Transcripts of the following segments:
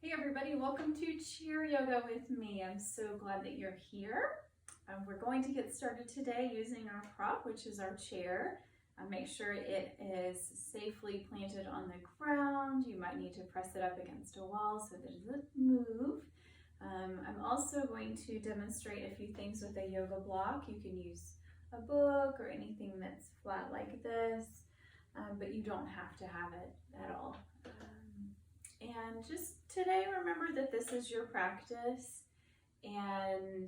Hey everybody, welcome to Chair Yoga with me. I'm so glad that you're here. We're going to get started today using our prop, which is our chair. Make sure it is safely planted on the ground. You might need to press it up against a wall so that it doesn't move. I'm also going to demonstrate a few things with a yoga block. You can use a book or anything that's flat like this, but you don't have to have it at all. And just today, remember that this is your practice, and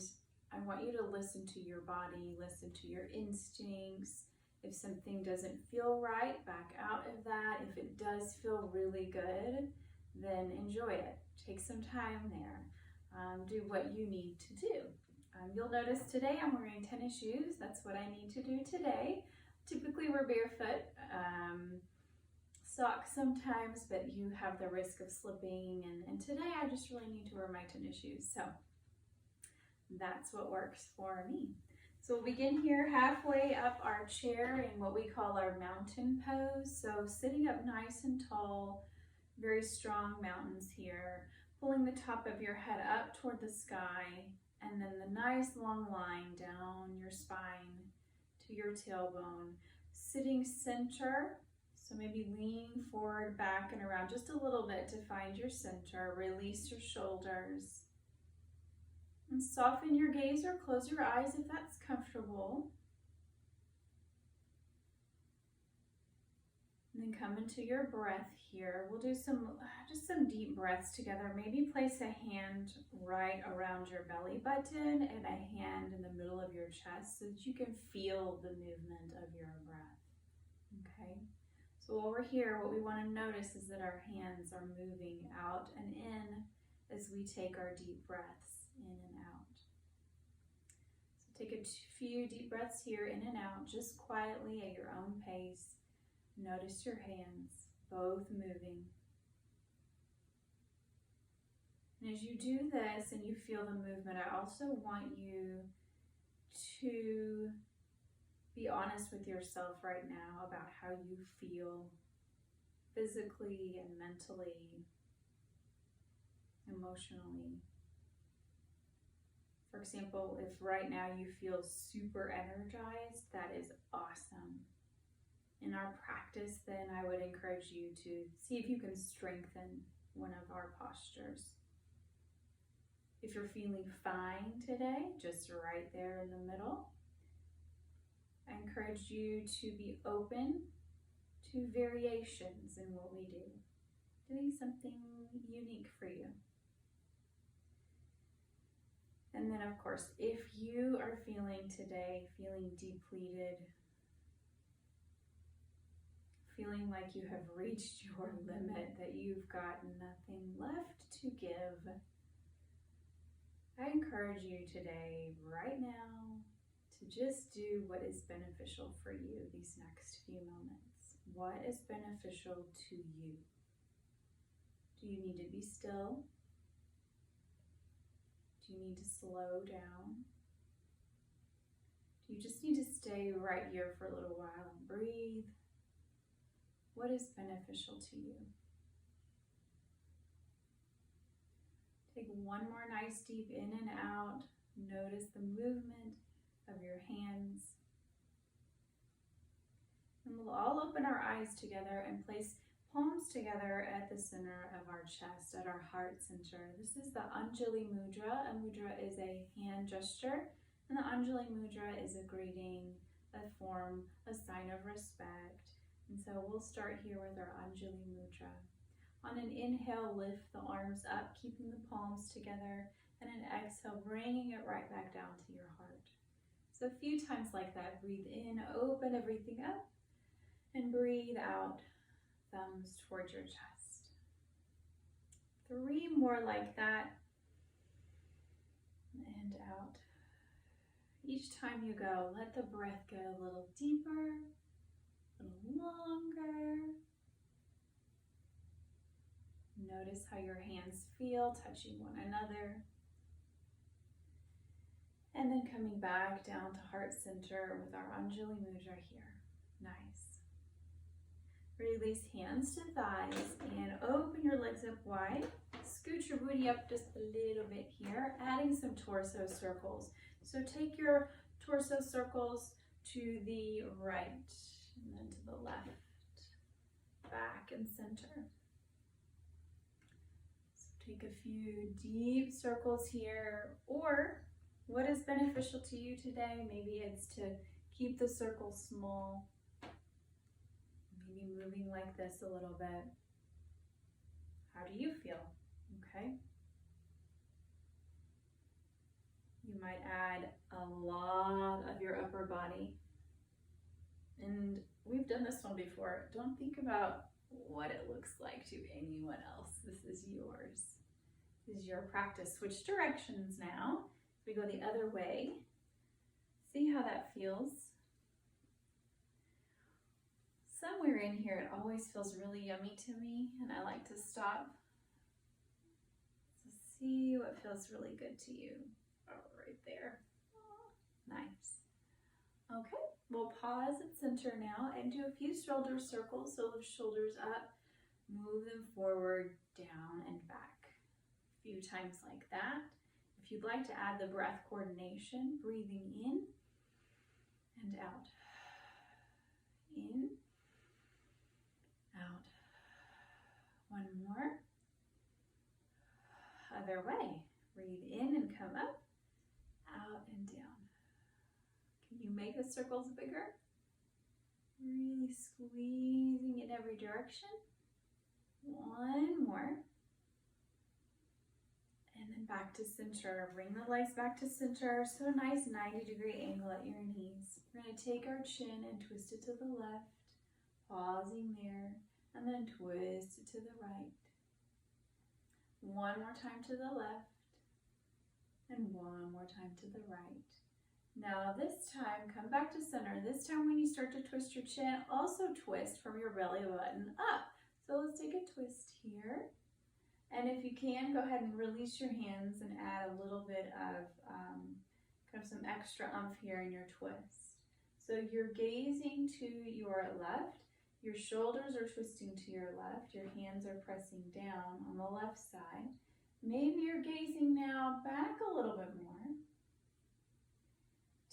I want you to listen to your body, listen to your instincts. If something doesn't feel right, back out of that. If it does feel really good, then enjoy it. Take some time there. Do what you need to do. You'll notice today I'm wearing tennis shoes. That's what I need to do today. Typically we're barefoot. Socks sometimes, but you have the risk of slipping, and today I just really need to wear my tennis shoes, so that's what works for me. So we'll begin here halfway up our chair in what we call our mountain pose. So sitting up nice and tall, very strong mountains here, pulling the top of your head up toward the sky, and then the nice long line down your spine to your tailbone. Sitting center. So maybe lean forward, back, and around just a little bit to find your center. Release your shoulders. And soften your gaze or close your eyes if that's comfortable. And then come into your breath here. We'll do just some deep breaths together. Maybe place a hand right around your belly button and a hand in the middle of your chest so that you can feel the movement of your breath. Okay? So while we're here, what we want to notice is that our hands are moving out and in as we take our deep breaths in and out. So take a few deep breaths here in and out, just quietly at your own pace. Notice your hands, both moving. And as you do this and you feel the movement, I also want you to be honest with yourself right now about how you feel physically and mentally, emotionally. For example, if right now you feel super energized, that is awesome. In our practice, then I would encourage you to see if you can strengthen one of our postures. If you're feeling fine today, just right there in the middle, I encourage you to be open to variations in what we do, doing something unique for you. And then, of course, if you are feeling today, feeling depleted, feeling like you have reached your limit, that you've got nothing left to give, I encourage you today, right now, to just do what is beneficial for you these next few moments. What is beneficial to you? Do you need to be still? Do you need to slow down? Do you just need to stay right here for a little while and breathe? What is beneficial to you? Take one more nice deep in and out. Notice the movement of your hands. And we'll all open our eyes together and place palms together at the center of our chest, at our heart center. This is the Anjali Mudra. A mudra is a hand gesture, and the Anjali Mudra is a greeting, a form, a sign of respect. And so we'll start here with our Anjali Mudra. On an inhale, lift the arms up, keeping the palms together, and an exhale, bringing it right back down to your heart. So a few times like that. Breathe in, open everything up, and breathe out, thumbs towards your chest. 3 more like that, and out. Each time you go, let the breath go a little deeper, a little longer. Notice how your hands feel touching one another. And then coming back down to heart center with our Anjali Mudra here. Nice. Release hands to thighs and open your legs up wide. Scoot your booty up just a little bit here, adding some torso circles. So take your torso circles to the right and then to the left, back and center. So take a few deep circles here, or what is beneficial to you today? Maybe it's to keep the circle small, maybe moving like this a little bit. How do you feel? Okay. You might add a lot of your upper body. And we've done this one before. Don't think about what it looks like to anyone else. This is yours. This is your practice. Switch directions now. We go the other way. See how that feels. Somewhere in here, it always feels really yummy to me, and I like to stop. So see what feels really good to you. Oh, right there. Oh, nice. Okay, we'll pause at center now and do a few shoulder circles. So lift shoulders up, move them forward, down, and back. A few times like that. If you'd like to add the breath coordination, breathing in and out. In, out. One more. Other way. Breathe in and come up, out and down. Can you make the circles bigger? Really squeezing in every direction. One more. And then back to center. Bring the legs back to center. So a nice 90-degree angle at your knees. We're going to take our chin and twist it to the left. Pausing there. And then twist it to the right. One more time to the left. And one more time to the right. Now this time, come back to center. This time when you start to twist your chin, also twist from your belly button up. So let's take a twist here. And if you can, go ahead and release your hands and add a little bit of kind of some extra oomph here in your twist. So you're gazing to your left. Your shoulders are twisting to your left. Your hands are pressing down on the left side. Maybe you're gazing now back a little bit more.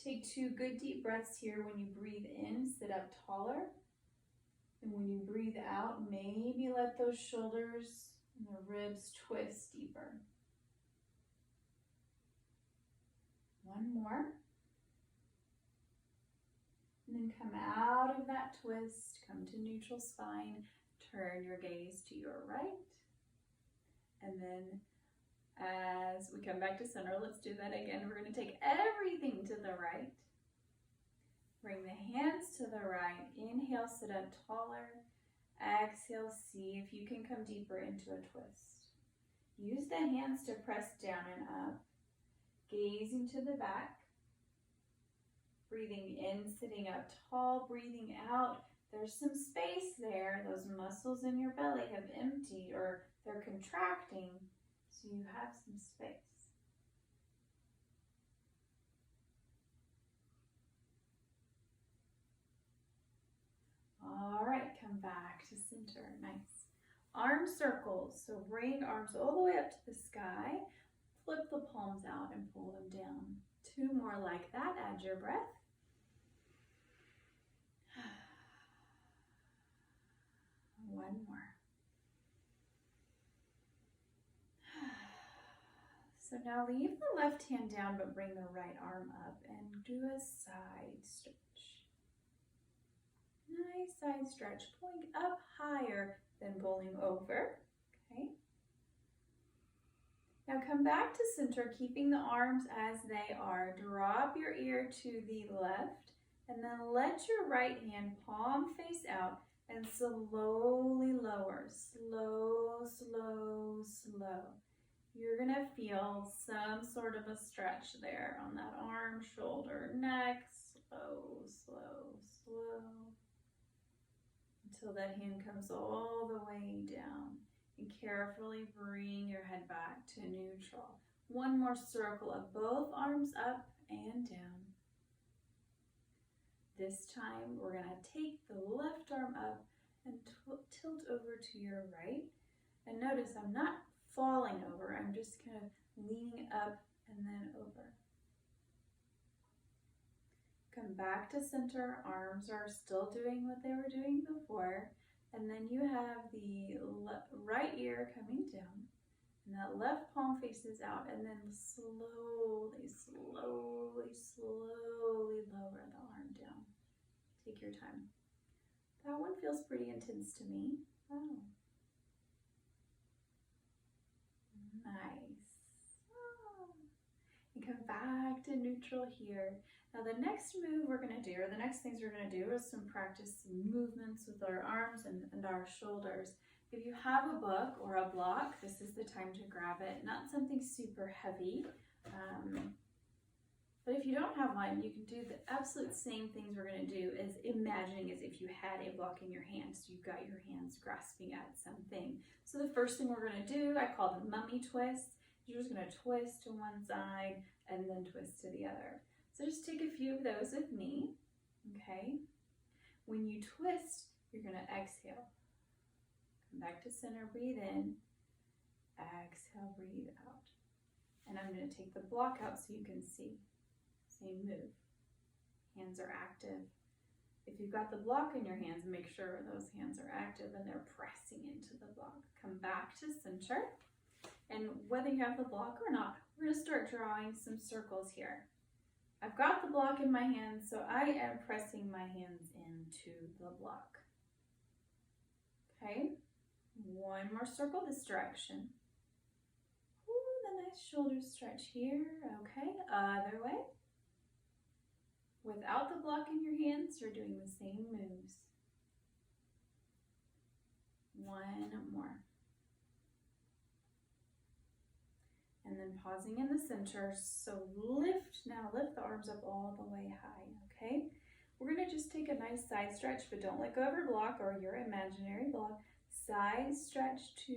Take 2 good deep breaths here. When you breathe in, sit up taller. And when you breathe out, maybe let those shoulders and the ribs twist deeper. One more. And then come out of that twist, come to neutral spine, turn your gaze to your right. And then as we come back to center, let's do that again. We're going to take everything to the right. Bring the hands to the right. Inhale, sit up taller. Exhale, see if you can come deeper into a twist. Use the hands to press down and up. Gazing to the back. Breathing in, sitting up tall. Breathing out. There's some space there. Those muscles in your belly have emptied or they're contracting. So you have some space. All right, come back to center. Nice. Arm circles. So bring arms all the way up to the sky. Flip the palms out and pull them down. 2 more like that. Add your breath. One more. So now leave the left hand down, but bring the right arm up and do a side stretch. Nice side stretch, pulling up higher than pulling over. Okay. Now come back to center, keeping the arms as they are. Drop your ear to the left, and then let your right hand palm face out and slowly lower. Slow, slow, slow. You're gonna feel some sort of a stretch there on that arm, shoulder, neck. Slow, slow, slow. Until that hand comes all the way down. And carefully bring your head back to neutral. One more circle of both arms up and down. This time we're gonna take the left arm up and tilt over to your right. And notice I'm not falling over. I'm just kind of leaning up and then over. Come back to center. Arms are still doing what they were doing before. And then you have the right ear coming down. And that left palm faces out. And then slowly, slowly, slowly lower the arm down. Take your time. That one feels pretty intense to me. Oh. Nice. Oh. And come back to neutral here. Now the next move we're going to do, or the next things we're going to do, is some practice movements with our arms and our shoulders. If you have a book or a block, this is the time to grab it. Not something super heavy. But if you don't have one, you can do the absolute same things we're going to do as imagining as if you had a block in your hand. So you've got your hands grasping at something. So the first thing we're going to do, I call the mummy twist. You're just going to twist to one side and then twist to the other. So just take a few of those with me, okay? When you twist, you're going to exhale. Come back to center, breathe in. Exhale, breathe out. And I'm going to take the block out so you can see. Same move. Hands are active. If you've got the block in your hands, make sure those hands are active and they're pressing into the block. Come back to center. And whether you have the block or not, we're going to start drawing some circles here. I've got the block in my hands, so I am pressing my hands into the block. Okay, one more circle this direction. Ooh, the nice shoulder stretch here. Okay, other way. Without the block in your hands, you're doing the same moves. One more. And then pausing in the center, so lift the arms up all the way high, okay? We're gonna just take a nice side stretch, but don't let go of your block or your imaginary block. Side stretch to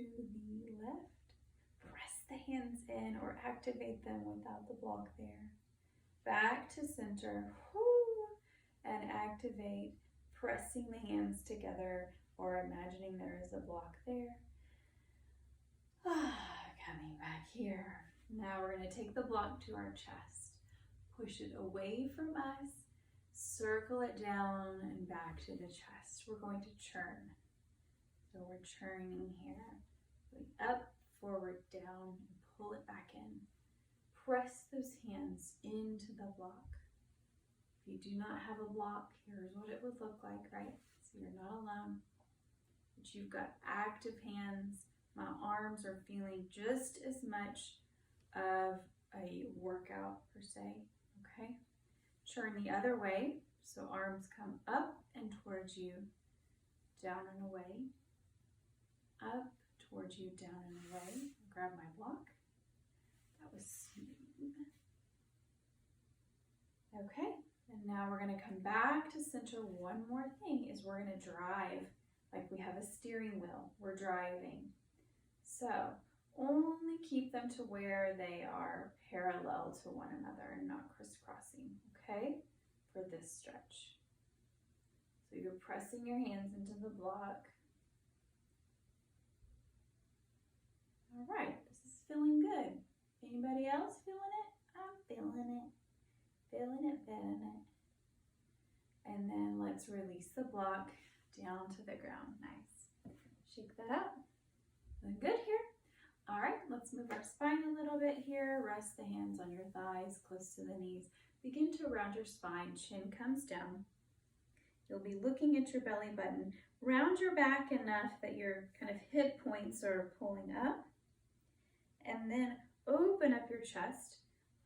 the left. Press the hands in or activate them without the block there. Back to center, and activate, pressing the hands together or imagining there is a block there. Coming back here. Now we're going to take the block to our chest. Push it away from us. Circle it down and back to the chest. We're going to churn. So we're churning here. Going up, forward, down, and pull it back in. Press those hands into the block. If you do not have a block, here's what it would look like, right? So you're not alone. But you've got active hands. My arms are feeling just as much of a workout per se, okay? Turn the other way, so arms come up and towards you, down and away, up towards you, down and away. Grab my block. That was smooth. Okay, and now we're gonna come back to center. One more thing is we're gonna drive like we have a steering wheel. We're driving. So only keep them to where they are parallel to one another and not crisscrossing, okay, for this stretch. So you're pressing your hands into the block. All right, this is feeling good. Anybody else feeling it? I'm feeling it. Feeling it, feeling it. And then let's release the block down to the ground. Nice. Shake that out. Good here. All right, let's move our spine a little bit here. Rest the hands on your thighs, close to the knees. Begin to round your spine. Chin comes down. You'll be looking at your belly button. Round your back enough that your kind of hip points are pulling up. And then open up your chest,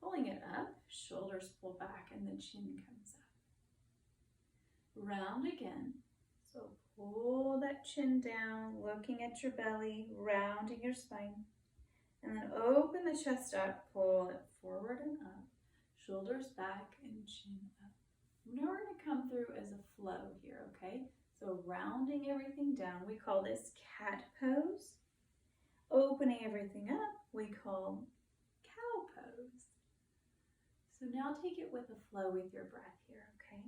pulling it up. Shoulders pull back and the chin comes up. Round again. So pull that chin down, looking at your belly, rounding your spine. And then open the chest up, pull it forward and up. Shoulders back and chin up. Now we're going to come through as a flow here, okay? So rounding everything down, we call this cat pose. Opening everything up, we call cow pose. So now take it with a flow with your breath here, okay?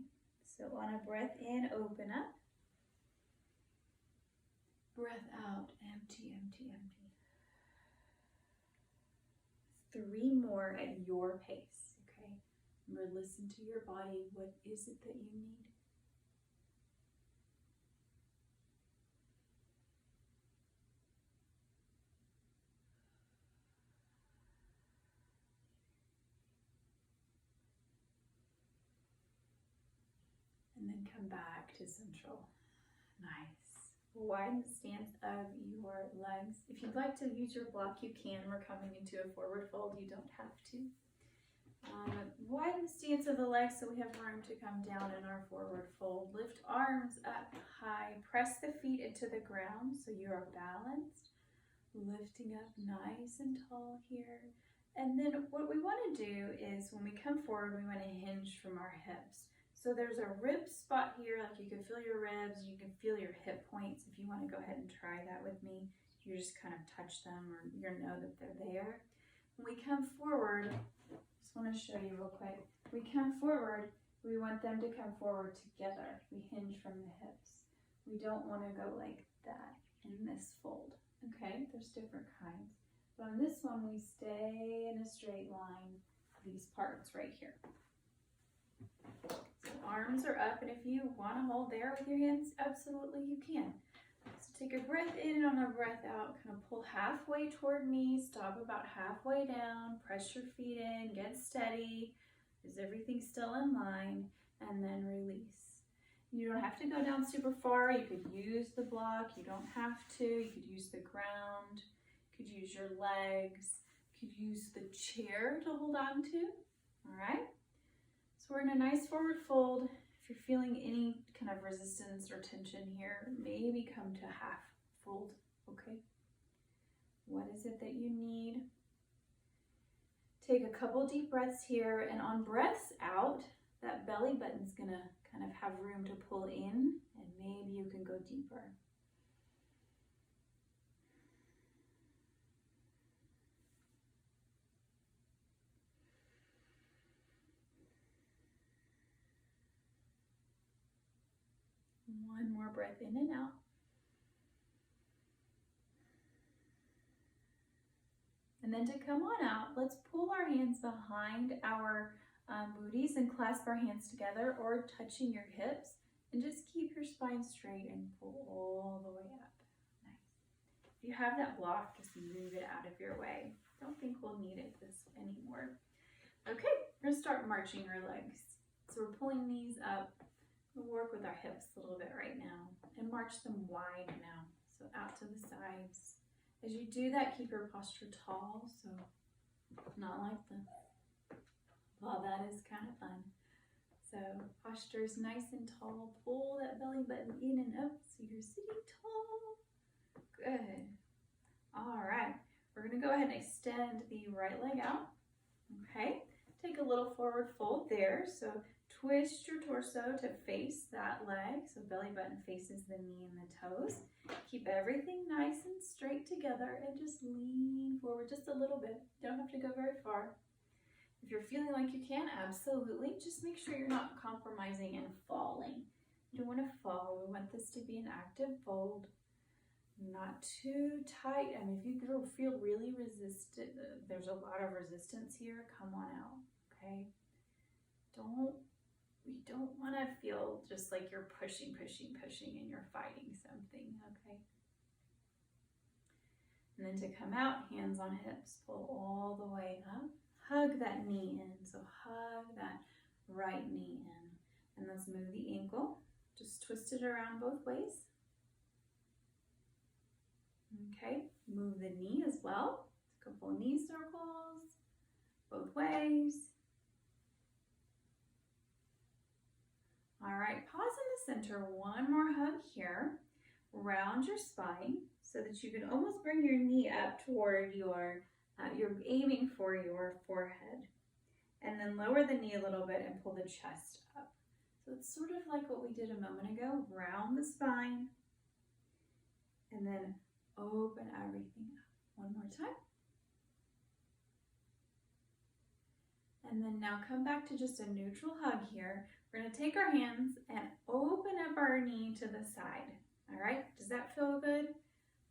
So on a breath in, open up. Breath out, empty, empty, empty. more at your pace, okay? Remember, listen to your body. What is it that you need? And then come back to central. Nice. Widen the stance of your legs. If you'd like to use your block, you can. We're coming into a forward fold. You don't have to. Widen the stance of the legs so we have room to come down in our forward fold. Lift arms up high. Press the feet into the ground so you are balanced. Lifting up nice and tall here. And then what we want to do is when we come forward, we want to hinge from our hips. So there's a rib spot here, like you can feel your ribs, you can feel your hip points. If you want to go ahead and try that with me, you just kind of touch them or you know that they're there. When we come forward, just want to show you real quick. We come forward, we want them to come forward together. We hinge from the hips. We don't want to go like that in this fold. Okay, there's different kinds. But on this one, we stay in a straight line, these parts right here. So arms are up, and if you want to hold there with your hands, absolutely you can. So take a breath in and on a breath out, kind of pull halfway toward me, stop about halfway down, press your feet in, get steady. Is everything still in line? And then release. You don't have to go down super far. You could use the block. You don't have to. You could use the ground. You could use your legs. You could use the chair to hold on to. All right? So we're in a nice forward fold. If you're feeling any kind of resistance or tension here, maybe come to half fold, okay? What is it that you need? Take a couple deep breaths here, and on breaths out, that belly button's gonna kind of have room to pull in, and maybe you can go deeper. One more breath in and out. And then to come on out, let's pull our hands behind our booties and clasp our hands together or touching your hips. And just keep your spine straight and pull all the way up. Nice. If you have that block, just move it out of your way. Don't think we'll need it this anymore. Okay, we're gonna start marching our legs. So we're pulling these up. We'll work with our hips a little bit right now and march them wide now. So out to the sides. As you do that, keep your posture tall. So not like this. Well, that is kind of fun. So posture is nice and tall. Pull that belly button in and up so you're sitting tall. Good. All right. We're going to go ahead and extend the right leg out. Okay. Take a little forward fold there. So twist your torso to face that leg. So belly button faces the knee and the toes. Keep everything nice and straight together and just lean forward just a little bit. Don't have to go very far. If you're feeling like you can, absolutely. Just make sure you're not compromising and falling. You don't want to fall. We want this to be an active fold. Not too tight. I mean, if you feel really resistant, there's a lot of resistance here, come on out, okay? We don't want to feel just like you're pushing, and you're fighting something, okay? And then to come out, hands on hips, pull all the way up. Hug that knee in, so hug that right knee in. And let's move the ankle. Just twist it around both ways. Okay, move the knee as well. A couple of knee circles, both ways. All right, pause in the center. One more hug here. Round your spine so that you can almost bring your knee up toward your you're aiming for your forehead. And then lower the knee a little bit and pull the chest up. So it's sort of like what we did a moment ago. Round the spine and then open everything up. One more time. And then now come back to just a neutral hug here. We're going to take our hands and open up our knee to the side. All right, does that feel good?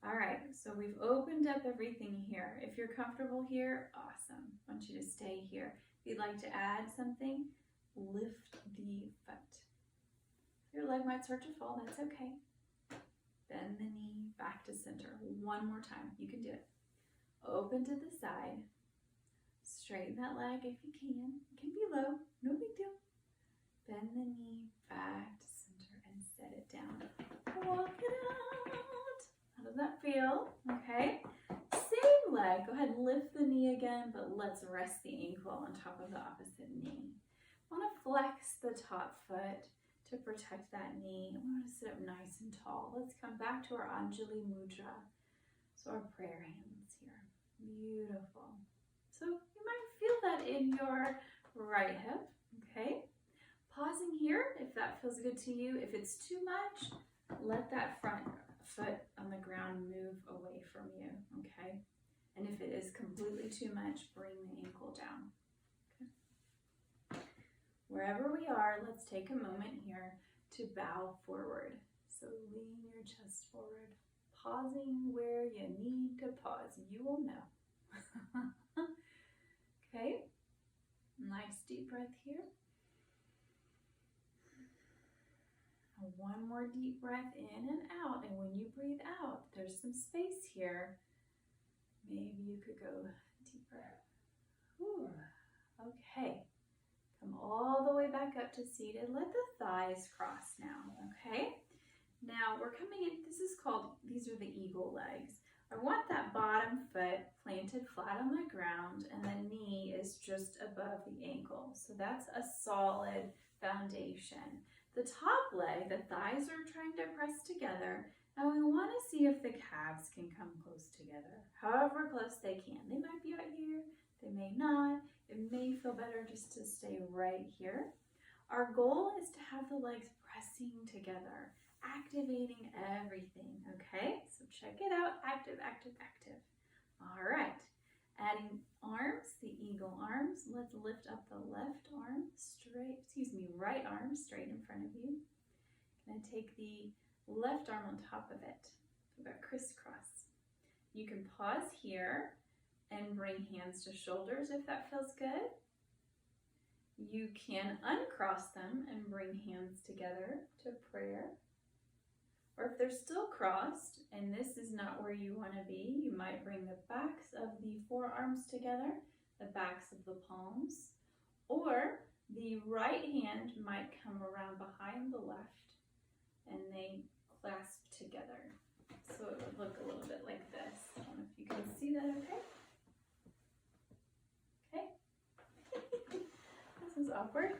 All right, so we've opened up everything here. If you're comfortable here, awesome. I want you to stay here. If you'd like to add something, lift the foot. Your leg might start to fall, that's okay. Bend the knee back to center. One more time, you can do it. Open to the side. Straighten that leg if you can. It can be low, no big deal. Bend the knee back to center and set it down. Walk it out. How does that feel? Okay. Same leg. Go ahead and lift the knee again, but let's rest the ankle on top of the opposite knee. I want to flex the top foot to protect that knee. I want to sit up nice and tall. Let's come back to our Anjali Mudra. So our prayer hands here. Beautiful. So you might feel that in your right hip. Okay. Pausing here if that feels good to you. If it's too much, let that front foot on the ground move away from you, okay? And if it is completely too much, bring the ankle down, okay? Wherever we are, let's take a moment here to bow forward. So lean your chest forward, pausing where you need to pause. You will know. Okay, nice deep breath here. One more deep breath in and out, and when you breathe out, there's some space here. Maybe you could go deeper. Whew. Okay, come all the way back up to seated. Let the thighs cross now, okay? Now we're coming in, these are the eagle legs. I want that bottom foot planted flat on the ground, and the knee is just above the ankle. So that's a solid foundation. The top leg, the thighs are trying to press together, and we want to see if the calves can come close together, however close they can. They might be out here, they may not. It may feel better just to stay right here. Our goal is to have the legs pressing together, activating everything, okay? So check it out, active, active, active. All right. Adding arms, the eagle arms. Let's lift up the left arm right arm straight in front of you. And take the left arm on top of it. We've got crisscross. You can pause here and bring hands to shoulders if that feels good. You can uncross them and bring hands together to prayer. Or if they're still crossed and this is not where you want to be, you might bring the backs of the forearms together, the backs of the palms, or the right hand might come around behind the left and they clasp together. So it would look a little bit like this. I don't know if you can see that okay? Okay. This is awkward.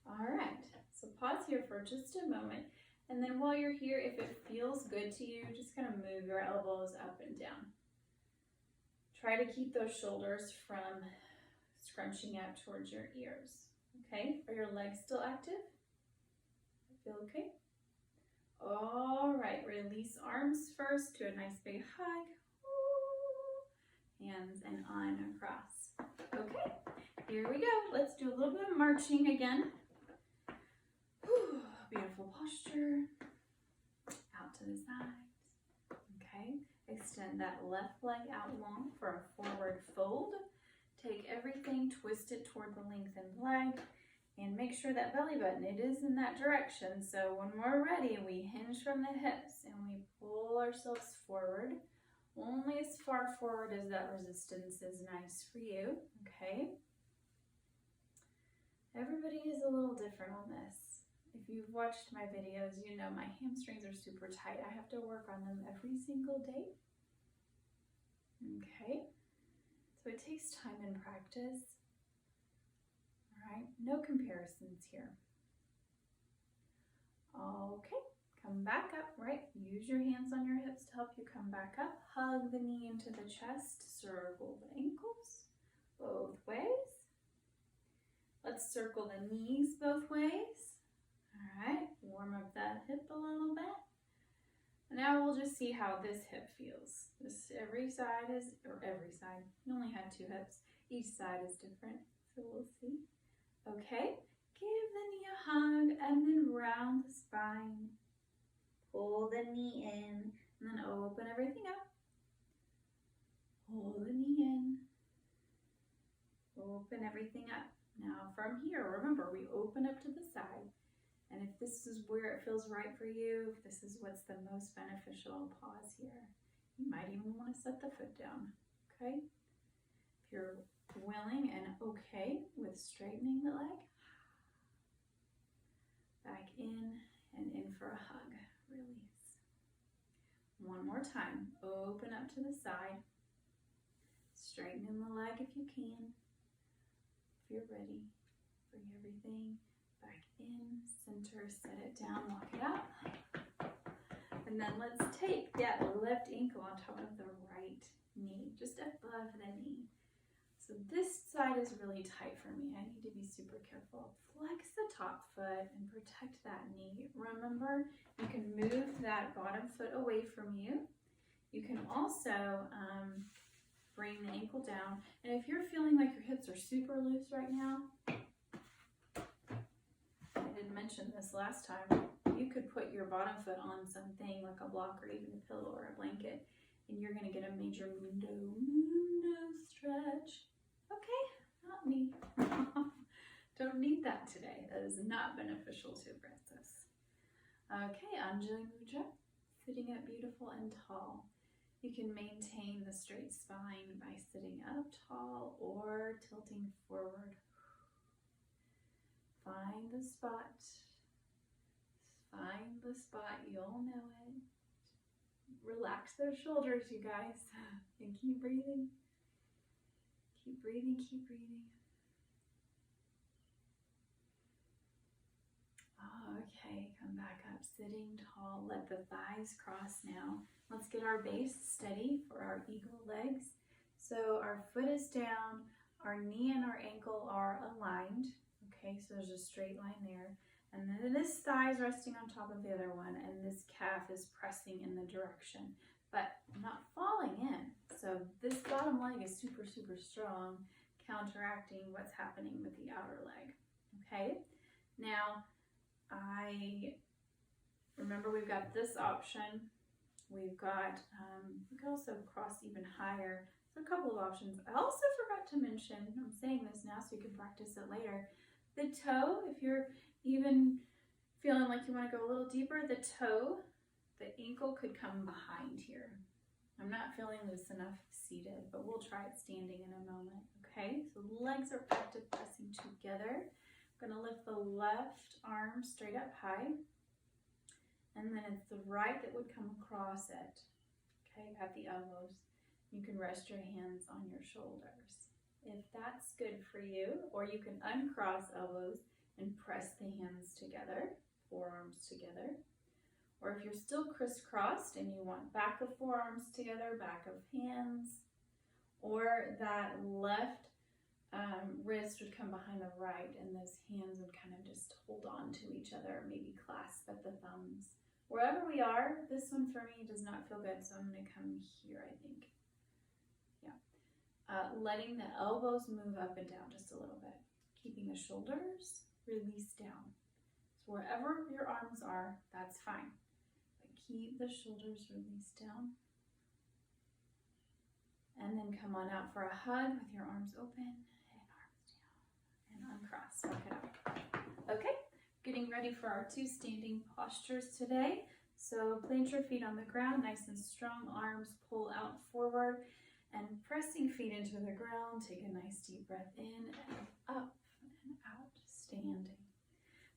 All right, so pause here for just a moment. And then while you're here, if it feels good to you, just kind of move your elbows up and down. Try to keep those shoulders from scrunching up towards your ears. Okay, are your legs still active? Feel okay? All right, release arms first to a nice big hug. Hands and on across. Okay, here we go. Let's do a little bit of marching again. Beautiful posture. Out to the sides. Okay, extend that left leg out long for a forward fold. Take everything, twist it toward the lengthened leg, and make sure that belly button, it is in that direction. So when we're ready, we hinge from the hips and we pull ourselves forward. Only as far forward as that resistance is nice for you, okay? Everybody is a little different on this. If you've watched my videos, you know my hamstrings are super tight. I have to work on them every single day. Okay, so it takes time and practice. All right, no comparisons here. Okay, come back up, right? Use your hands on your hips to help you come back up. Hug the knee into the chest, circle the ankles both ways. Let's circle the knees both ways. All right, warm up that hip a little bit. Now we'll just see how this hip feels. Every side, you only had two hips. Each side is different, so we'll see. Okay, give the knee a hug and then round the spine. Pull the knee in And then open everything up. Pull the knee in. Open everything up. Now from here, remember, we open up to the side. And if this is where it feels right for you, if this is what's the most beneficial, pause here. You might even want to set the foot down, okay? If you're willing and okay with straightening the leg, back in and in for a hug. Release. One more time. Open up to the side. Straighten the leg if you can. If you're ready, bring everything back in, center, set it down, walk it out. And then let's take that left ankle on top of the right knee, just above the knee. So this side is really tight for me. I need to be super careful. Flex the top foot and protect that knee. Remember, you can move that bottom foot away from you. You can also bring the ankle down. And if you're feeling like your hips are super loose right now, I didn't mention this last time, you could put your bottom foot on something like a block or even a pillow or a blanket, and you're gonna get a major mundo stretch. Okay, not me. Don't need that today. That is not beneficial to Princess. Okay, Anjali Mudra, sitting up beautiful and tall. You can maintain the straight spine by sitting up tall or tilting forward. Find the spot. Find the spot. You'll know it. Relax those shoulders, you guys. And keep breathing. Keep breathing, keep breathing. Okay, come back up, sitting tall. Let the thighs cross now. Let's get our base steady for our eagle legs. So our foot is down, our knee and our ankle are aligned. Okay, so there's a straight line there. And then this thigh is resting on top of the other one, and this calf is pressing in the direction, but not falling in. So this bottom leg is super, super strong, counteracting what's happening with the outer leg. Okay, now remember we've got this option. We've got, we can also cross even higher. So a couple of options. I also forgot to mention, I'm saying this now so you can practice it later. The toe, if you're even feeling like you want to go a little deeper, the toe, the ankle could come behind here. I'm not feeling loose enough seated, but we'll try it standing in a moment. Okay, so the legs are active, pressing together. I'm going to lift the left arm straight up high. And then it's the right that would come across it, okay, at the elbows. You can rest your hands on your shoulders. If that's good for you, or you can uncross elbows and press the hands together, forearms together. Or if you're still crisscrossed and you want back of forearms together, back of hands, or that left wrist would come behind the right and those hands would kind of just hold on to each other, maybe clasp at the thumbs. Wherever we are, this one for me does not feel good, so I'm going to come here, I think. Yeah. Letting the elbows move up and down just a little bit. Keeping the shoulders release down. So wherever your arms are, that's fine. But keep the shoulders released down. And then come on out for a hug with your arms open and arms down. And uncross. Walk it out. Okay. Getting ready for our 2 standing postures today. So plant your feet on the ground, nice and strong, arms pull out forward, and pressing feet into the ground. Take a nice deep breath in and up and out, standing.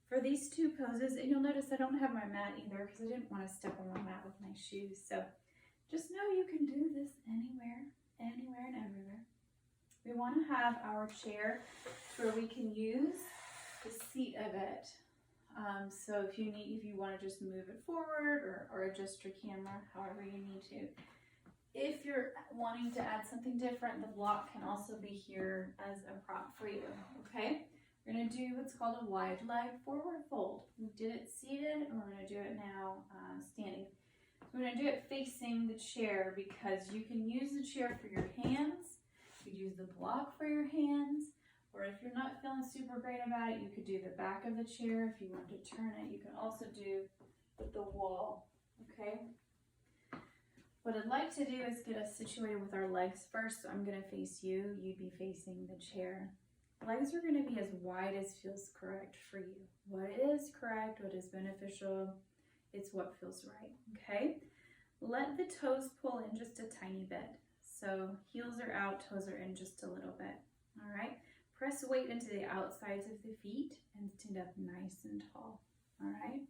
For these 2 poses, and you'll notice I don't have my mat either because I didn't want to step on my mat with my shoes. So just know you can do this anywhere, anywhere and everywhere. We want to have our chair where we can use the seat of it. So if you want to just move it forward or adjust your camera, however you need to. If you're wanting to add something different, the block can also be here as a prop for you, okay? We're going to do what's called a wide leg forward fold. We did it seated, and we're going to do it now standing. So we're going to do it facing the chair because you can use the chair for your hands. You could use the block for your hands. Or if you're not feeling super great about it, you could do the back of the chair. If you want to turn it, you can also do with the wall, okay? What I'd like to do is get us situated with our legs first. So I'm going to face you, you'd be facing the chair. Legs are going to be as wide as feels correct for you. What is correct, what is beneficial, it's what feels right, okay? Let the toes pull in just a tiny bit. So heels are out, toes are in just a little bit, all right? Press weight into the outsides of the feet and stand up nice and tall, all right?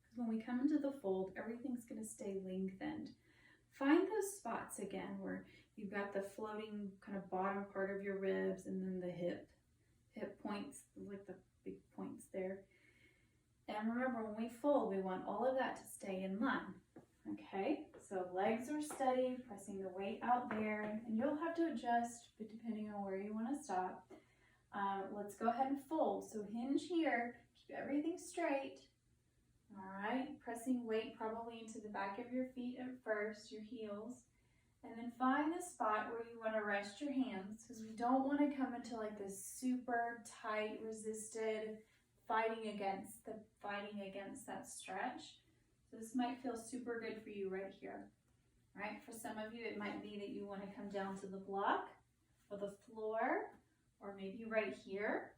Because when we come into the fold, everything's going to stay lengthened. Find those spots again where you've got the floating kind of bottom part of your ribs and then the hip points, like the big points there. And remember, when we fold, we want all of that to stay in line, okay? So legs are steady, pressing the weight out there, and you'll have to adjust depending on where you want to stop. Let's go ahead and fold. So hinge here, keep everything straight. All right, pressing weight probably into the back of your feet at first, your heels, and then find the spot where you want to rest your hands, because we don't want to come into like this super tight, resisted, fighting against that stretch. So this might feel super good for you right here. All right, for some of you, it might be that you want to come down to the block or the floor, or maybe right here.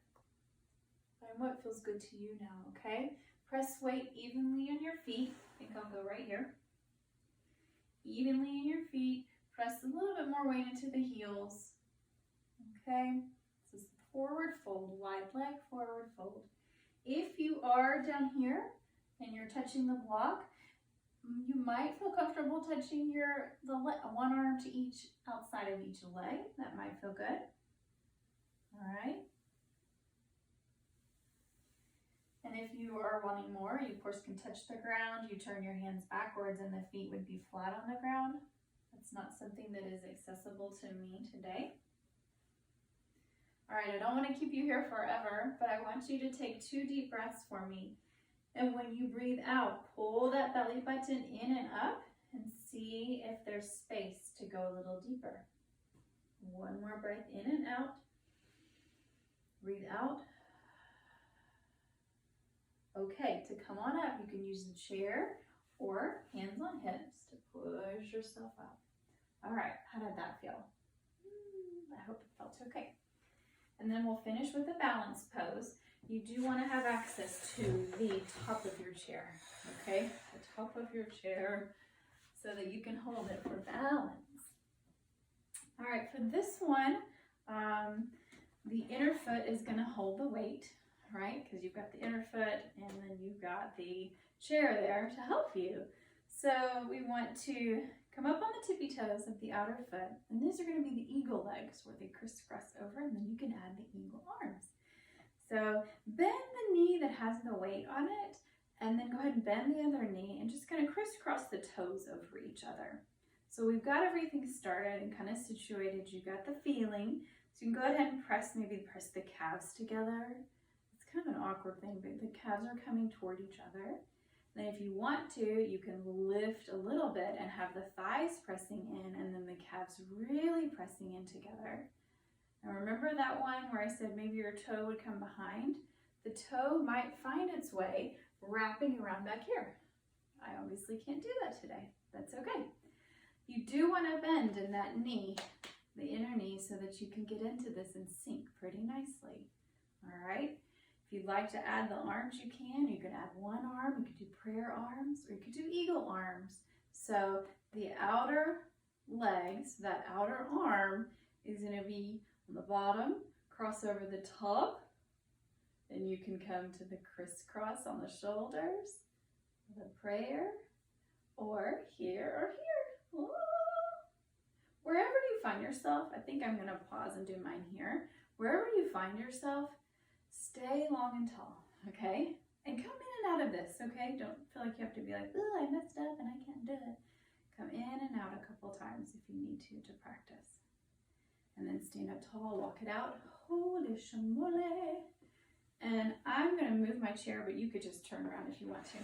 Find what feels good to you now, okay? Press weight evenly on your feet. I think I'll go right here. Evenly in your feet. Press a little bit more weight into the heels. Okay? This is forward fold, wide leg, forward fold. If you are down here and you're touching the block, you might feel comfortable touching one arm to each outside of each leg. That might feel good. All right. And if you are wanting more, you of course can touch the ground. You turn your hands backwards and the feet would be flat on the ground. That's not something that is accessible to me today. All right, I don't want to keep you here forever, but I want you to take 2 deep breaths for me. And when you breathe out, pull that belly button in and up and see if there's space to go a little deeper. One more breath in and out. Breathe out. Okay, to come on up, you can use the chair or hands on hips to push yourself up. All right, how did that feel? I hope it felt okay. And then we'll finish with a balance pose. You do want to have access to the top of your chair, okay? The top of your chair so that you can hold it for balance. All right, for this one, the inner foot is going to hold the weight, right? Because you've got the inner foot and then you've got the chair there to help you. So we want to come up on the tippy toes of the outer foot, and these are going to be the eagle legs where they crisscross over, and then you can add the eagle arms. So bend the knee that has the weight on it, and then go ahead and bend the other knee and just kind of crisscross the toes over each other. So we've got everything started and kind of situated. You got the feeling. So you can go ahead and press the calves together. It's kind of an awkward thing, but the calves are coming toward each other. Then if you want to, you can lift a little bit and have the thighs pressing in and then the calves really pressing in together. Now remember that one where I said maybe your toe would come behind? The toe might find its way wrapping around back here. I obviously can't do that today. That's okay. You do want to bend in that knee, the inner knee, so that you can get into this and sink pretty nicely. All right? If you'd like to add the arms, you can. You could add one arm, you could do prayer arms, or you could do eagle arms. So the outer legs, that outer arm is going to be on the bottom, cross over the top, and you can come to the crisscross on the shoulders, the prayer, or here or here. Whoa. Wherever you find yourself, I think I'm going to pause and do mine here. Wherever you find yourself, stay long and tall, okay? And come in and out of this, okay? Don't feel like you have to be like, oh, I messed up and I can't do it. Come in and out a couple times if you need to practice. And then stand up tall, walk it out. Holy shamole. And I'm going to move my chair, but you could just turn around if you want to.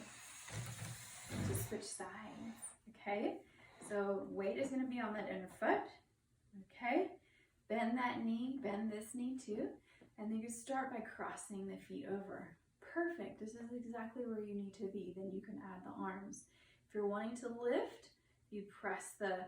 Just switch sides, okay? So weight is going to be on that inner foot, okay? Bend that knee, bend this knee too. And then you start by crossing the feet over. Perfect. This is exactly where you need to be. Then you can add the arms. If you're wanting to lift, you press the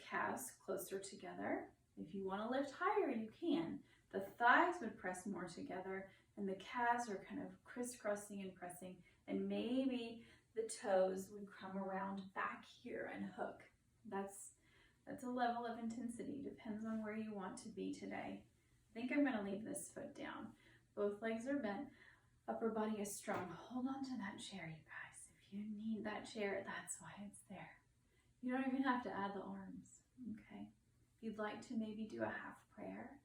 calves closer together. If you want to lift higher, you can. The thighs would press more together, and the calves are kind of crisscrossing and pressing, and maybe the toes would come around back here and hook. That's a level of intensity. Depends on where you want to be today. I think I'm going to leave this foot down. Both legs are bent. Upper body is strong. Hold on to that chair, you guys. If you need that chair, that's why it's there. You don't even have to add the arms, okay? If you'd like to maybe do a half prayer.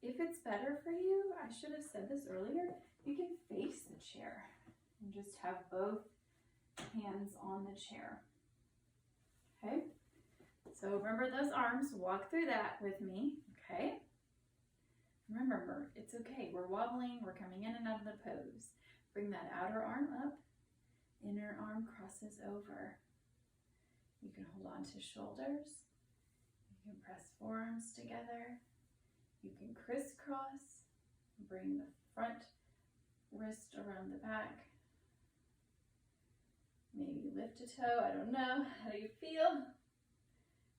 If it's better for you, I should have said this earlier, you can face the chair and just have both hands on the chair, okay? So remember those arms, walk through that with me, okay? Remember, it's okay, we're wobbling, we're coming in and out of the pose. Bring that outer arm up, inner arm crosses over. You can hold on to shoulders, you can press forearms together, you can crisscross, bring the front wrist around the back. Maybe lift a toe, I don't know, how do you feel?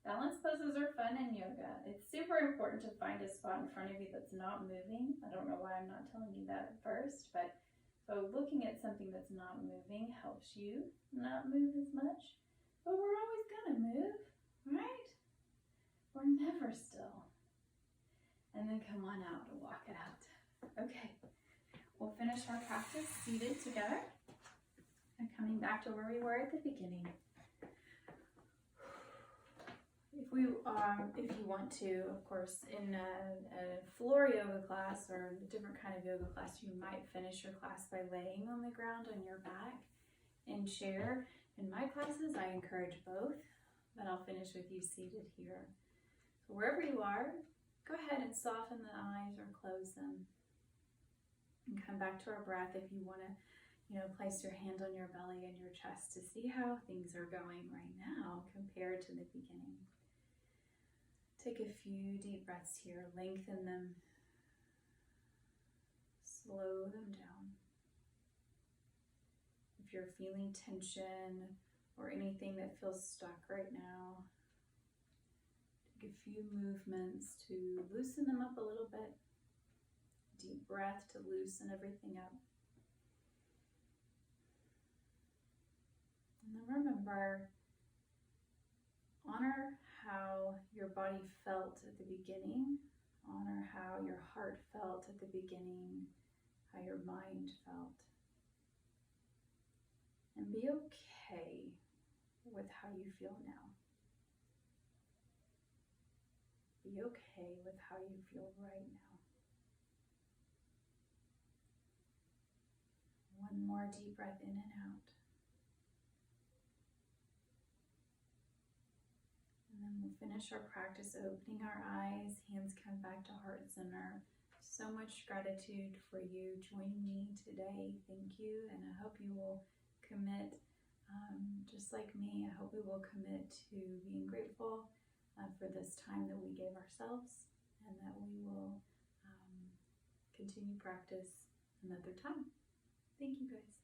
Balance poses are fun in yoga. It's super important to find a spot in front of you that's not moving. I don't know why I'm not telling you that at first, but so looking at something that's not moving helps you not move as much. But we're always gonna move, right? We're never still. And then come on out and walk it out. Okay, we'll finish our practice seated together and coming back to where we were at the beginning. If you want to, of course, in a floor yoga class or a different kind of yoga class, you might finish your class by laying on the ground on your back in chair. In my classes, I encourage both, but I'll finish with you seated here. So wherever you are, go ahead and soften the eyes or close them. And come back to our breath if you want to, place your hand on your belly and your chest to see how things are going right now compared to the beginning. Take a few deep breaths here, lengthen them, slow them down. If you're feeling tension or anything that feels stuck right now, take a few movements to loosen them up a little bit. Deep breath to loosen everything up. And then remember, honor how your body felt at the beginning, honor how your heart felt at the beginning, how your mind felt. And be okay with how you feel now. Be okay with how you feel right now. One more deep breath in and out. And then we'll finish our practice opening our eyes, hands come back to heart center. So much gratitude for you joining me today. Thank you, and I hope you will commit, just like me, I hope we will commit to being grateful for this time that we gave ourselves, and that we will continue practice another time. Thank you guys.